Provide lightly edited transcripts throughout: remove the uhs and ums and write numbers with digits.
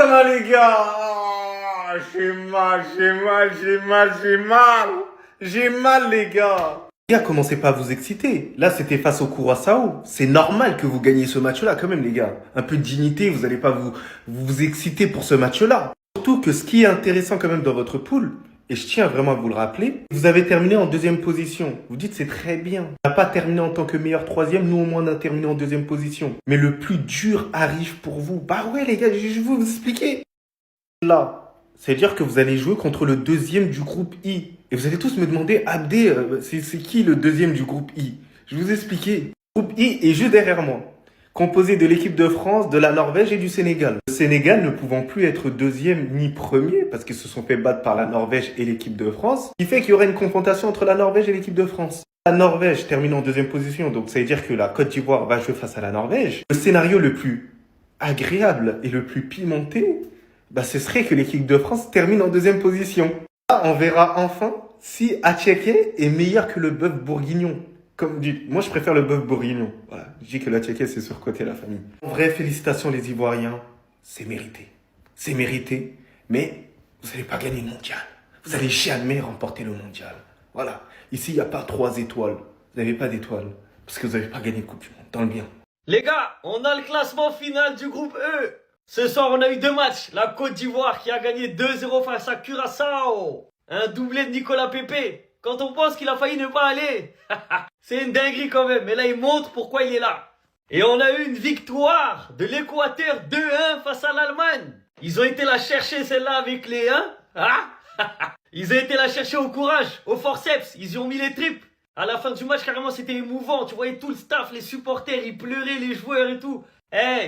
Ouh les gars, j'ai mal, j'ai mal les gars. Les gars, commencez pas à vous exciter. Là, c'était face au Curaçao. C'est normal que vous gagniez ce match-là quand même les gars. Un peu de dignité, vous allez pas vous exciter pour ce match-là. Surtout que ce qui est intéressant quand même dans votre poule, et je tiens vraiment à vous le rappeler, vous avez terminé en deuxième position. Vous dites c'est très bien. On n'a pas terminé en tant que meilleur troisième, nous au moins on a terminé en deuxième position. Mais le plus dur arrive pour vous. Bah ouais les gars, je vais vous expliquer. Là, c'est-à-dire que vous allez jouer contre le deuxième du groupe I. Et vous allez tous me demander, Abdé, c'est qui le deuxième du groupe I? Je vais vous expliquer. Le groupe I est juste derrière moi, composé de l'équipe de France, de la Norvège et du Sénégal. Le Sénégal ne pouvant plus être deuxième ni premier, parce qu'ils se sont fait battre par la Norvège et l'équipe de France, ce qui fait qu'il y aura une confrontation entre la Norvège et l'équipe de France. La Norvège termine en deuxième position, donc ça veut dire que la Côte d'Ivoire va jouer face à la Norvège. Le scénario le plus agréable et le plus pimenté, bah, ce serait que l'équipe de France termine en deuxième position. Là, on verra enfin si Attiéké est meilleur que le bœuf bourguignon. Comme dit, moi je préfère le bœuf bourguignon. Voilà, je dis que l'Attiéké c'est surcoté la famille. En vrai, félicitations les Ivoiriens, c'est mérité. C'est mérité, mais vous n'allez pas gagner le mondial. Vous allez jamais remporter le mondial. Voilà, ici il n'y a pas 3 étoiles. Vous n'avez pas d'étoiles, parce que vous n'avez pas gagné le Coupe du Monde, dans le bien. Les gars, on a le classement final du groupe E. Ce soir, on a eu 2 matchs. La Côte d'Ivoire qui a gagné 2-0 face à Curaçao. Un doublé de Nicolas Pepe. Quand on pense qu'il a failli ne pas aller. C'est une dinguerie quand même. Mais là, il montre pourquoi il est là. Et on a eu une victoire de l'Équateur 2-1 face à l'Allemagne. Ils ont été la chercher celle-là avec les 1. Ils ont été la chercher au courage, au forceps. Ils y ont mis les tripes. À la fin du match, carrément, c'était émouvant. Tu voyais tout le staff, les supporters, ils pleuraient, les joueurs et tout.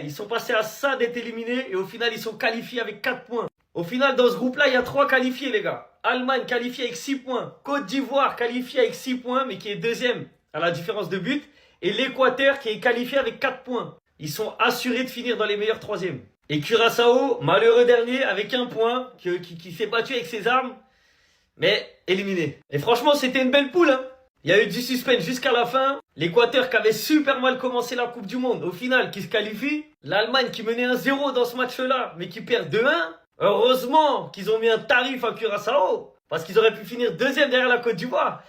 Ils sont passés à ça d'être éliminés et au final, ils sont qualifiés avec 4 points. Au final, dans ce groupe-là, il y a 3 qualifiés, les gars. Allemagne qualifiée avec 6 points. Côte d'Ivoire qualifiée avec 6 points, mais qui est deuxième à la différence de but. Et l'Équateur qui est qualifié avec 4 points. Ils sont assurés de finir dans les meilleurs troisièmes. Et Curaçao, malheureux dernier, avec 1 point, qui s'est battu avec ses armes, mais éliminé. Et franchement, c'était une belle poule, hein. Il y a eu du suspense jusqu'à la fin. L'Équateur qui avait super mal commencé la Coupe du Monde, au final, qui se qualifie. L'Allemagne qui menait 1-0 dans ce match-là, mais qui perd 2-1. Heureusement qu'ils ont mis un tarif à Curaçao, parce qu'ils auraient pu finir deuxième derrière la Côte d'Ivoire.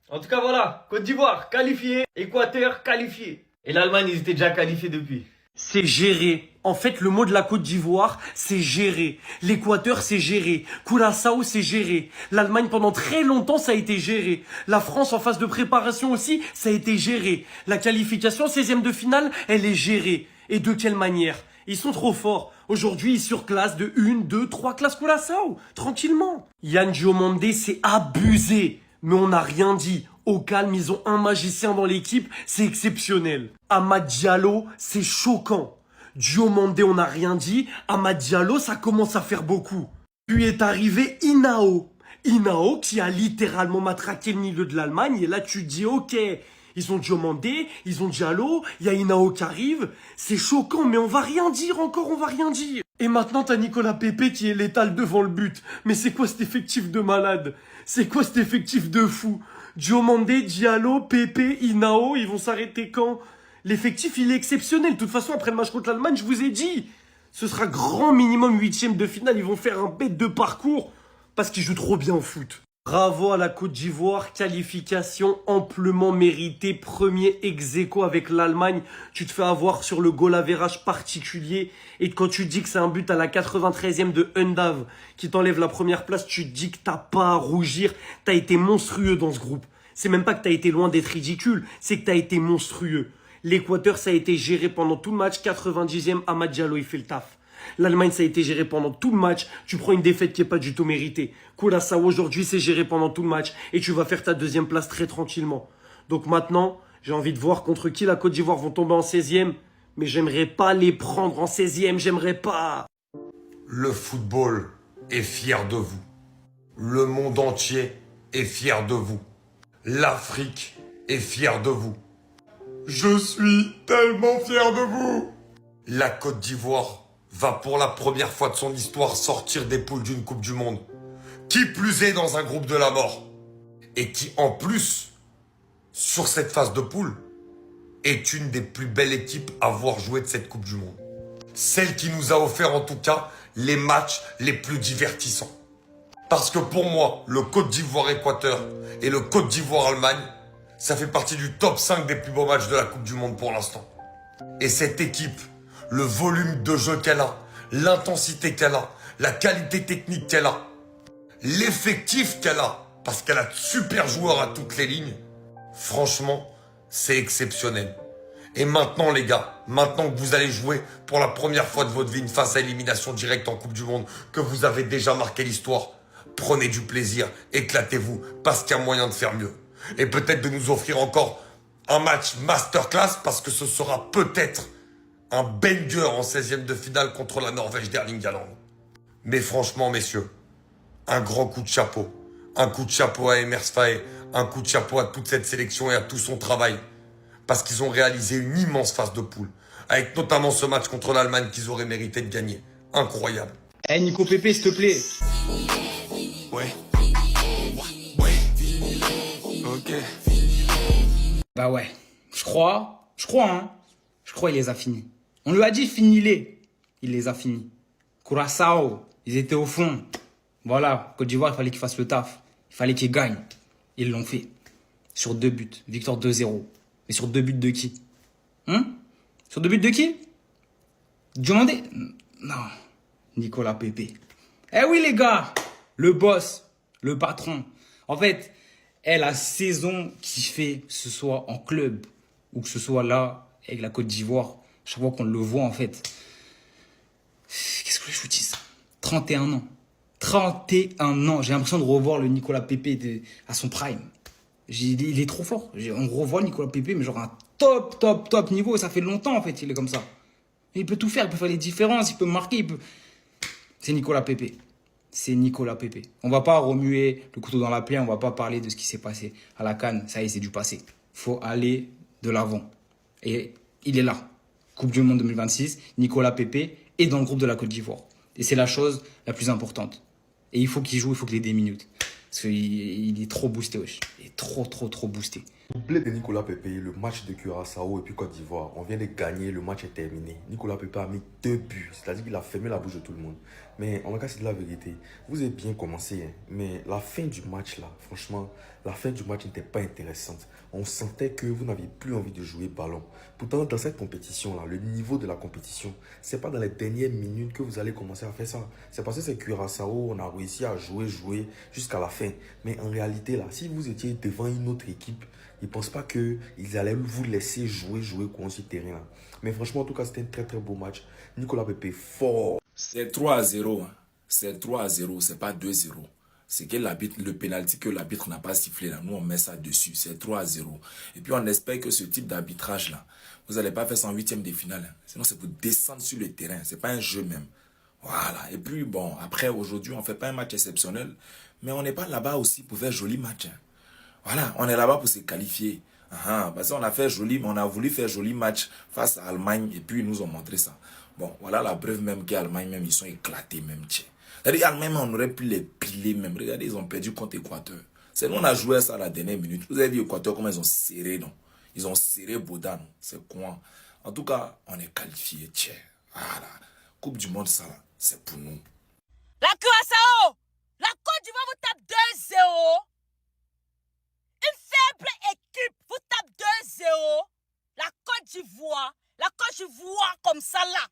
En tout cas, voilà. Côte d'Ivoire qualifiée, Équateur qualifié. Et l'Allemagne, ils étaient déjà qualifiés depuis. C'est géré. En fait, le mot de la Côte d'Ivoire, c'est géré. L'Équateur, c'est géré. Curaçao, c'est géré. L'Allemagne, pendant très longtemps, ça a été géré. La France, en phase de préparation aussi, ça a été géré. La qualification 16e de finale, elle est gérée. Et de quelle manière? Ils sont trop forts. Aujourd'hui, ils surclassent de 1, 2, 3 classes Curaçao. Tranquillement. Yann Diomandé, c'est abusé. Mais on n'a rien dit. Au calme, ils ont un magicien dans l'équipe, c'est exceptionnel. Amad Diallo, c'est choquant. Diomandé, on n'a rien dit. Amad Diallo, ça commence à faire beaucoup. Puis est arrivé Inao. Inao qui a littéralement matraqué le milieu de l'Allemagne. Et là, tu te dis, ok, ils ont Diomandé, ils ont Diallo, il y a Inao qui arrive. C'est choquant, mais on va rien dire encore, on va rien dire. Et maintenant, t'as Nicolas Pepe qui est létal devant le but. Mais c'est quoi cet effectif de malade? C'est quoi cet effectif de fou? Diomandé, Diallo, Pepe, Inao, ils vont s'arrêter quand? L'effectif, il est exceptionnel. De toute façon, après le match contre l'Allemagne, je vous ai dit, ce sera grand minimum 8e de finale. Ils vont faire un bête de parcours parce qu'ils jouent trop bien au foot. Bravo à la Côte d'Ivoire, qualification amplement méritée, premier ex-aequo avec l'Allemagne. Tu te fais avoir sur le goal average particulier. Et quand tu dis que c'est un but à la 93e de Undav qui t'enlève la première place, tu te dis que t'as pas à rougir. T'as été monstrueux dans ce groupe. C'est même pas que t'as été loin d'être ridicule, c'est que t'as été monstrueux. L'Équateur, ça a été géré pendant tout le match. 90e, Amad Diallo, il fait le taf. L'Allemagne, ça a été géré pendant tout le match. Tu prends une défaite qui n'est pas du tout méritée. Curaçao, aujourd'hui, c'est géré pendant tout le match. Et tu vas faire ta 2e place très tranquillement. Donc maintenant, j'ai envie de voir contre qui la Côte d'Ivoire vont tomber en 16e. Mais j'aimerais pas les prendre en 16e. J'aimerais pas. Le football est fier de vous. Le monde entier est fier de vous. L'Afrique est fière de vous. Je suis tellement fier de vous. La Côte d'Ivoire va pour la première fois de son histoire sortir des poules d'une Coupe du Monde. Qui plus est dans un groupe de la mort. Et qui en plus, sur cette phase de poule, est une des plus belles équipes à avoir joué de cette Coupe du Monde. Celle qui nous a offert en tout cas les matchs les plus divertissants. Parce que pour moi, le Côte d'Ivoire-Équateur et le Côte d'Ivoire-Allemagne, ça fait partie du top 5 des plus beaux matchs de la Coupe du Monde pour l'instant. Et cette équipe, le volume de jeu qu'elle a, l'intensité qu'elle a, la qualité technique qu'elle a, l'effectif qu'elle a, parce qu'elle a de super joueurs à toutes les lignes, franchement, c'est exceptionnel. Et maintenant les gars, maintenant que vous allez jouer pour la première fois de votre vie une phase à élimination directe en Coupe du Monde, que vous avez déjà marqué l'histoire, prenez du plaisir, éclatez-vous, parce qu'il y a moyen de faire mieux. Et peut-être de nous offrir encore un match masterclass, parce que ce sera peut-être un banger en 16e de finale contre la Norvège d'Erling Haaland. Mais franchement messieurs, un grand coup de chapeau. Un coup de chapeau à Emers Faé, un coup de chapeau à toute cette sélection et à tout son travail. Parce qu'ils ont réalisé une immense phase de poule. Avec notamment ce match contre l'Allemagne qu'ils auraient mérité de gagner. Incroyable. Eh Nico Pépé, s'il te plaît. Ouais. Ouais. Ok. Bah ouais. Je crois, hein. Je crois il les a finis. On lui a dit finis-les. Il les a finis. Curaçao, ils étaient au fond. Voilà, Côte d'Ivoire, il fallait qu'ils fassent le taf. Il fallait qu'ils gagnent. Ils l'ont fait. Sur 2 buts. Victoire 2-0. Mais sur 2 buts de qui? Sur 2 buts de qui? Diomandé? Non. Nicolas Pépé. Eh oui les gars, le boss, le patron. En fait, la saison qu'il fait, que ce soit en club ou que ce soit là, avec la Côte d'Ivoire, chaque fois qu'on le voit en fait. Qu'est-ce que je vous dis? 31 ans. 31 ans. J'ai l'impression de revoir le Nicolas Pépé à son prime. Il est trop fort. On revoit Nicolas Pépé, mais genre un top niveau. Et ça fait longtemps, en fait, il est comme ça. Il peut tout faire. Il peut faire les différences. Il peut marquer. C'est Nicolas Pépé. C'est Nicolas Pépé. On va pas remuer le couteau dans la plaie. On va pas parler de ce qui s'est passé à la CAN. Ça y est, c'est du passé. Faut aller de l'avant. Et il est là. Coupe du Monde 2026. Nicolas Pépé est dans le groupe de la Côte d'Ivoire. Et c'est la chose la plus importante. Et il faut qu'il joue, il faut qu'il ait des minutes. Parce qu'il est trop boosté, wesh. Il est trop boosté. Doublé de Nicolas Pépé, le match de Curaçao et puis Côte d'Ivoire. On vient de gagner, le match est terminé. Nicolas Pépé a mis 2 buts, c'est-à-dire qu'il a fermé la bouche de tout le monde. Mais on va casser de la vérité. Vous avez bien commencé, hein, mais la fin du match là, franchement, la fin du match n'était pas intéressante. On sentait que vous n'aviez plus envie de jouer ballon. Pourtant, dans cette compétition-là, le niveau de la compétition, c'est pas dans les dernières minutes que vous allez commencer à faire ça. C'est parce que c'est Curaçao, on a réussi à jouer jusqu'à la fin. Mais en réalité, là, si vous étiez devant une autre équipe, ils ne pensent pas qu'ils allaient vous laisser jouer sur ce terrain-là. Mais franchement, en tout cas, c'était un très beau match. Nicolas Pépé, fort. C'est 3-0. Hein. C'est 3-0, c'est pas 2-0. C'est que le pénalty que l'arbitre n'a pas sifflé là, nous on met ça dessus, c'est 3-0. Et puis on espère que ce type d'arbitrage là, vous n'allez pas faire ça en 8e de finale. Hein. Sinon c'est pour descendre sur le terrain, c'est pas un jeu même. Voilà, et puis bon, après aujourd'hui on fait pas un match exceptionnel, mais on n'est pas là-bas aussi pour faire joli match. Hein. Voilà, on est là-bas pour se qualifier. Parce qu'on a fait joli, on a voulu faire joli match face à l'Allemagne et puis ils nous ont montré ça. Bon, voilà la preuve même qu'Allemagne même, ils sont éclatés même, tiens. C'est-à-dire, même on aurait pu les piler même. Regardez, ils ont perdu contre Équateur. C'est nous, on a joué ça à la dernière minute. Vous avez vu Équateur, comment ils ont serré, non? Ils ont serré Bodan. C'est quoi? En tout cas, on est qualifié, tiens. Voilà. Coupe du Monde, ça, c'est pour nous. La Curaçao, la Côte d'Ivoire vous tape 2-0. Une faible équipe vous tape 2-0. La Côte d'Ivoire comme ça là,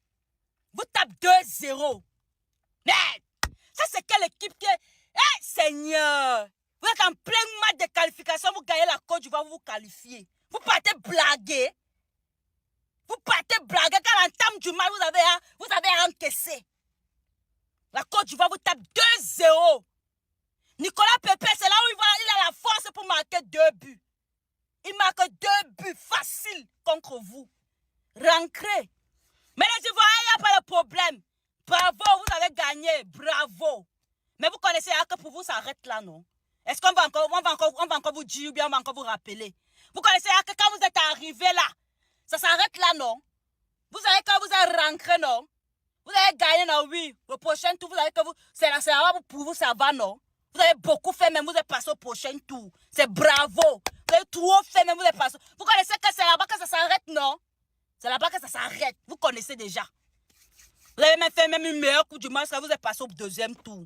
vous tape 2-0. Mais ça c'est quelle équipe qui est... Eh Seigneur, vous êtes en plein match de qualification, vous gagnez la Côte d'Ivoire, vous vous qualifiez. Vous partez blaguer. Vous partez blaguer quand l'entame du match vous avez encaissé. La Côte d'Ivoire vous tape 2-0. Nicolas Pépé, c'est là où il a la force pour marquer 2 buts. Il marque 2 buts faciles contre vous. Rancré. Mais les Ivoiriens, il n'y a pas de problème. Bravo, vous avez gagné. Bravo. Mais vous connaissez que pour vous, ça arrête là, non? Est-ce qu'on va encore vous dire ou bien on va encore vous rappeler? Vous connaissez que quand vous êtes arrivé là, ça s'arrête là, non? Vous savez quand vous avez rancré, non? Vous avez gagné, non? Oui. Le prochain tour, vous savez que c'est là pour vous, ça va, non? Vous avez beaucoup fait, même vous êtes passé au prochain tour. C'est bravo. Vous avez trop fait, même vous êtes passé. Vous connaissez que c'est là-bas que ça s'arrête, non? C'est là-bas que ça s'arrête. Vous connaissez déjà. Vous avez même fait même une meilleure coupe du match, ça vous est passé au deuxième tour.